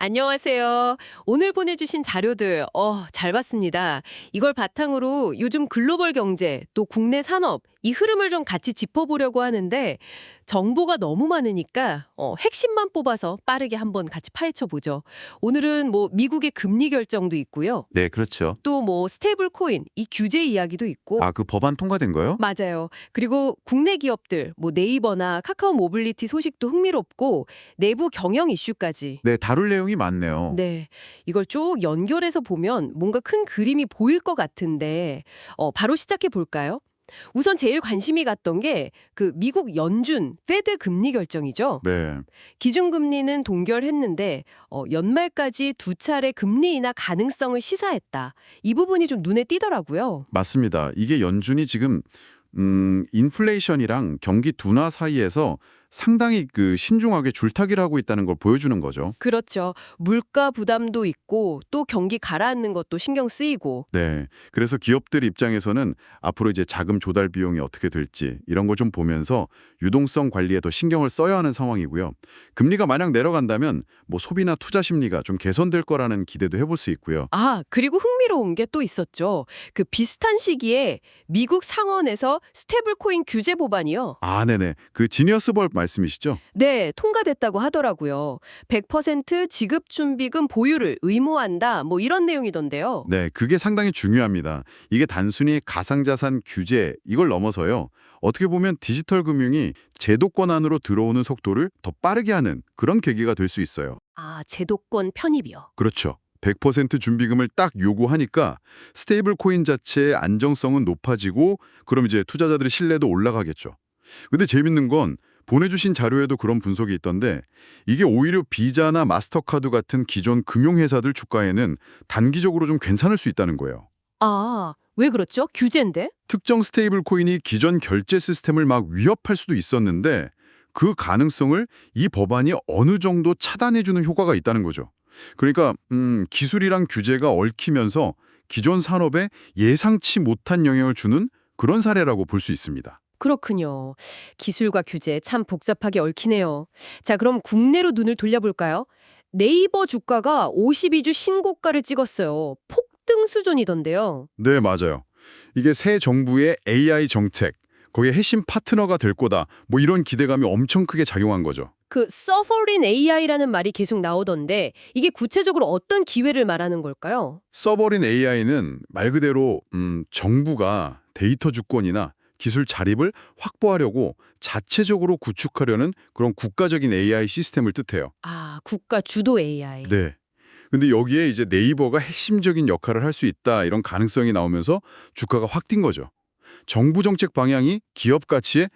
안녕하세요. 오늘 보내주신 자료들, 잘 봤습니다. 이걸 바탕으로 요즘 글로벌 경제, 또 국내 산업, 이 흐름을 좀 같이 짚어보려고 하는데, 정보가 너무 많으니까, 핵심만 뽑아서 빠르게 한번 같이 파헤쳐보죠. 오늘은 뭐, 미국의 금리 결정도 있고요. 네, 그렇죠. 또 뭐, 스테이블 코인, 이 규제 이야기도 있고, 아, 그 법안 통과된 거요? 맞아요. 그리고 국내 기업들, 뭐, 네이버나 카카오 모빌리티 소식도 흥미롭고, 내부 경영 이슈까지. 네, 다룰 내용이 많네요. 네. 이걸 쭉 연결해서 보면 뭔가 큰 그림이 보일 것 같은데, 바로 시작해 볼까요? 우선 제일 관심이 갔던 게 그 미국 연준 페드 금리 결정이죠. 네, 기준금리는 동결했는데 연말까지 두 차례 금리 인하 가능성을 시사했다. 이 부분이 좀 눈에 띄더라고요. 맞습니다. 이게 연준이 지금 인플레이션이랑 경기 둔화 사이에서 상당히 신중하게 줄타기를 하고 있다는 걸 보여주는 거죠. 그렇죠. 물가 부담도 있고 또 경기 가라앉는 것도 신경 쓰이고. 네, 그래서 기업들 입장에서는 앞으로 이제 자금 조달 비용이 어떻게 될지 이런 걸 좀 보면서 유동성 관리에 더 신경을 써야 하는 상황이고요. 금리가 만약 내려간다면 뭐 소비나 투자 심리가 좀 개선될 거라는 기대도 해볼 수 있고요. 아, 그리고 흥미로운 게 또 있었죠. 그 비슷한 시기에 미국 상원에서 스테이블 코인 규제 법안이요. 아, 네네. 그 지니어스 벌 말씀이시죠? 네, 통과됐다고 하더라고요. 100% 지급 준비금 보유를 의무한다. 뭐 이런 내용이던데요. 네, 그게 상당히 중요합니다. 이게 단순히 가상자산 규제 이걸 넘어서요. 어떻게 보면 디지털 금융이 제도권 안으로 들어오는 속도를 더 빠르게 하는 그런 계기가 될 수 있어요. 아, 제도권 편입이요. 그렇죠. 100% 준비금을 딱 요구하니까 스테이블 코인 자체의 안정성은 높아지고 그럼 이제 투자자들의 신뢰도 올라가겠죠. 근데 재밌는 건 보내주신 자료에도 그런 분석이 있던데 이게 오히려 비자나 마스터카드 같은 기존 금융회사들 주가에는 단기적으로 좀 괜찮을 수 있다는 거예요. 아, 왜 그렇죠? 규제인데? 특정 스테이블 코인이 기존 결제 시스템을 막 위협할 수도 있었는데 그 가능성을 이 법안이 어느 정도 차단해주는 효과가 있다는 거죠. 그러니까 기술이랑 규제가 얽히면서 기존 산업에 예상치 못한 영향을 주는 그런 사례라고 볼 수 있습니다. 그렇군요. 기술과 규제 참 복잡하게 얽히네요. 자, 그럼 국내로 눈을 돌려볼까요? 네이버 주가가 52주 신고가를 찍었어요. 폭등 수준이던데요. 네, 맞아요. 이게 새 정부의 AI 정책, 거기에 핵심 파트너가 될 거다. 뭐 이런 기대감이 엄청 크게 작용한 거죠. 그 서버린 AI라는 말이 계속 나오던데 이게 구체적으로 어떤 기회를 말하는 걸까요? 서버린 AI는 말 그대로 정부가 데이터 주권이나 기술 자립을 확보하려고 자체적으로 구축하려는 그런 국가적인 AI 시스템을 뜻해요. 아, 국가 주도 AI. 네. 근데 여기에 이제 네이버가 핵심적인 역할을 할 수 있다 이런 가능성이 나오면서 주가가 확 뛴 거죠. 정부 정책 방향이 기업 가치에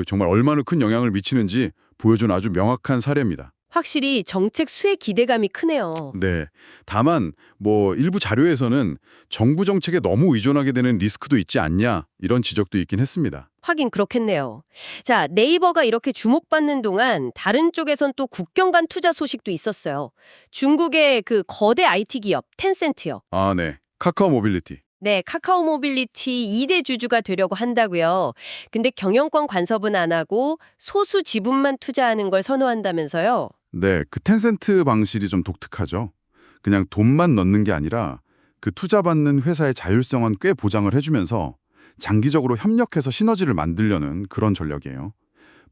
정말 얼마나 큰 영향을 미치는지 보여준 아주 명확한 사례입니다. 확실히 정책 수혜 기대감이 크네요. 네. 다만 뭐 일부 자료에서는 정부 정책에 너무 의존하게 되는 리스크도 있지 않냐 이런 지적도 있긴 했습니다. 하긴 그렇겠네요. 자, 네이버가 이렇게 주목받는 동안 다른 쪽에선 또 국경 간 투자 소식도 있었어요. 중국의 그 거대 IT 기업 텐센트요. 아, 네. 카카오 모빌리티. 네, 카카오 모빌리티 2대 주주가 되려고 한다고요. 근데 경영권 간섭은 안 하고 소수 지분만 투자하는 걸 선호한다면서요. 네, 그 텐센트 방식이 좀 독특하죠. 그냥 돈만 넣는 게 아니라 그 투자받는 회사의 자율성은 꽤 보장을 해주면서 장기적으로 협력해서 시너지를 만들려는 그런 전략이에요.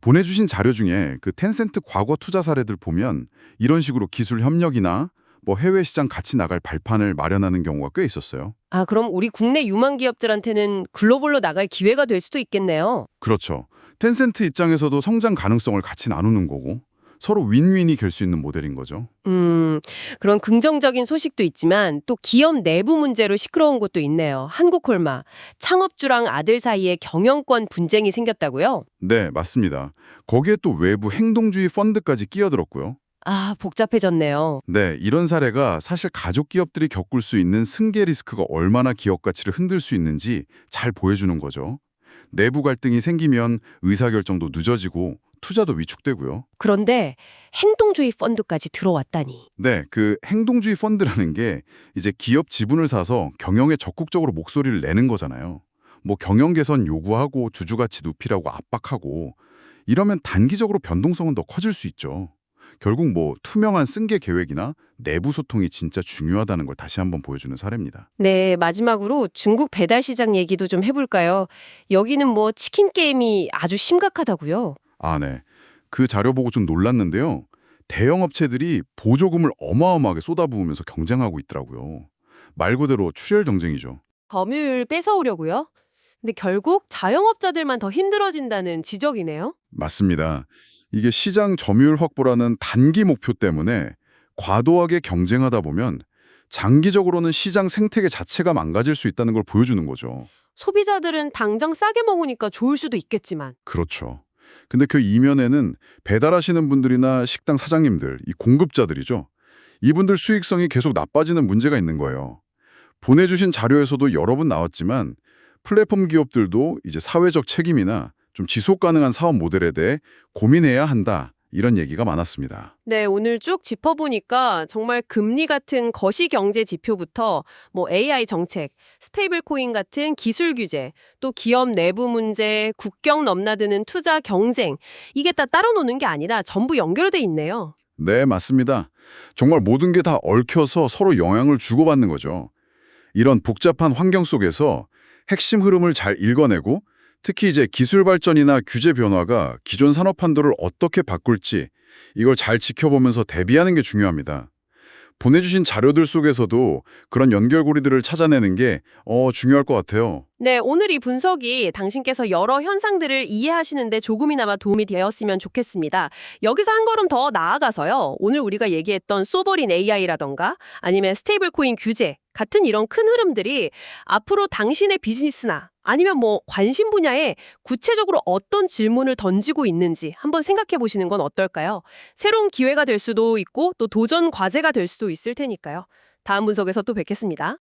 보내주신 자료 중에 그 텐센트 과거 투자 사례들 보면 이런 식으로 기술 협력이나 뭐 해외 시장 같이 나갈 발판을 마련하는 경우가 꽤 있었어요. 아, 그럼 우리 국내 유망 기업들한테는 글로벌로 나갈 기회가 될 수도 있겠네요. 그렇죠. 텐센트 입장에서도 성장 가능성을 같이 나누는 거고 서로 윈윈이 될 수 있는 모델인 거죠. 그런 긍정적인 소식도 있지만 또 기업 내부 문제로 시끄러운 곳도 있네요. 한국콜마. 창업주랑 아들 사이에 경영권 분쟁이 생겼다고요? 네, 맞습니다. 거기에 또 외부 행동주의 펀드까지 끼어들었고요. 아, 복잡해졌네요. 네, 이런 사례가 사실 가족 기업들이 겪을 수 있는 승계 리스크가 얼마나 기업 가치를 흔들 수 있는지 잘 보여주는 거죠. 내부 갈등이 생기면 의사결정도 늦어지고 투자도 위축되고요. 그런데 행동주의 펀드까지 들어왔다니. 네, 그 행동주의 펀드라는 게 이제 기업 지분을 사서 경영에 적극적으로 목소리를 내는 거잖아요. 뭐 경영 개선 요구하고 주주 가치 높이라고 압박하고 이러면 단기적으로 변동성은 더 커질 수 있죠. 결국 뭐 투명한 승계 계획이나 내부 소통이 진짜 중요하다는 걸 다시 한번 보여주는 사례입니다. 네, 마지막으로 중국 배달 시장 얘기도 좀 해볼까요? 여기는 뭐 치킨 게임이 아주 심각하다고요. 아, 네. 그 자료 보고 좀 놀랐는데요. 대형 업체들이 보조금을 어마어마하게 쏟아부으면서 경쟁하고 있더라고요. 말 그대로 출혈 경쟁이죠. 점유율 뺏어오려고요? 근데 결국 자영업자들만 더 힘들어진다는 지적이네요. 맞습니다. 이게 시장 점유율 확보라는 단기 목표 때문에 과도하게 경쟁하다 보면 장기적으로는 시장 생태계 자체가 망가질 수 있다는 걸 보여주는 거죠. 소비자들은 당장 싸게 먹으니까 좋을 수도 있겠지만 그렇죠. 근데 그 이면에는 배달하시는 분들이나 식당 사장님들, 이 공급자들이죠. 이분들 수익성이 계속 나빠지는 문제가 있는 거예요. 보내주신 자료에서도 여러 번 나왔지만 플랫폼 기업들도 이제 사회적 책임이나 좀 지속 가능한 사업 모델에 대해 고민해야 한다. 이런 얘기가 많았습니다. 네, 오늘 쭉 짚어보니까 정말 금리 같은 거시경제 지표부터 뭐 AI 정책, 스테이블 코인 같은 기술 규제, 또 기업 내부 문제, 국경 넘나드는 투자 경쟁, 이게 다 따로 노는 게 아니라 전부 연결돼 있네요. 네, 맞습니다. 정말 모든 게 다 얽혀서 서로 영향을 주고받는 거죠. 이런 복잡한 환경 속에서 핵심 흐름을 잘 읽어내고 특히 이제 기술 발전이나 규제 변화가 기존 산업 판도를 어떻게 바꿀지 이걸 잘 지켜보면서 대비하는 게 중요합니다. 보내주신 자료들 속에서도 그런 연결고리들을 찾아내는 게 중요할 것 같아요. 네, 오늘 이 분석이 당신께서 여러 현상들을 이해하시는데 조금이나마 도움이 되었으면 좋겠습니다. 여기서 한 걸음 더 나아가서요. 오늘 우리가 얘기했던 소버린 AI라던가 아니면 스테이블 코인 규제 같은 이런 큰 흐름들이 앞으로 당신의 비즈니스나 아니면 뭐 관심 분야에 구체적으로 어떤 질문을 던지고 있는지 한번 생각해 보시는 건 어떨까요? 새로운 기회가 될 수도 있고 또 도전 과제가 될 수도 있을 테니까요. 다음 분석에서 또 뵙겠습니다.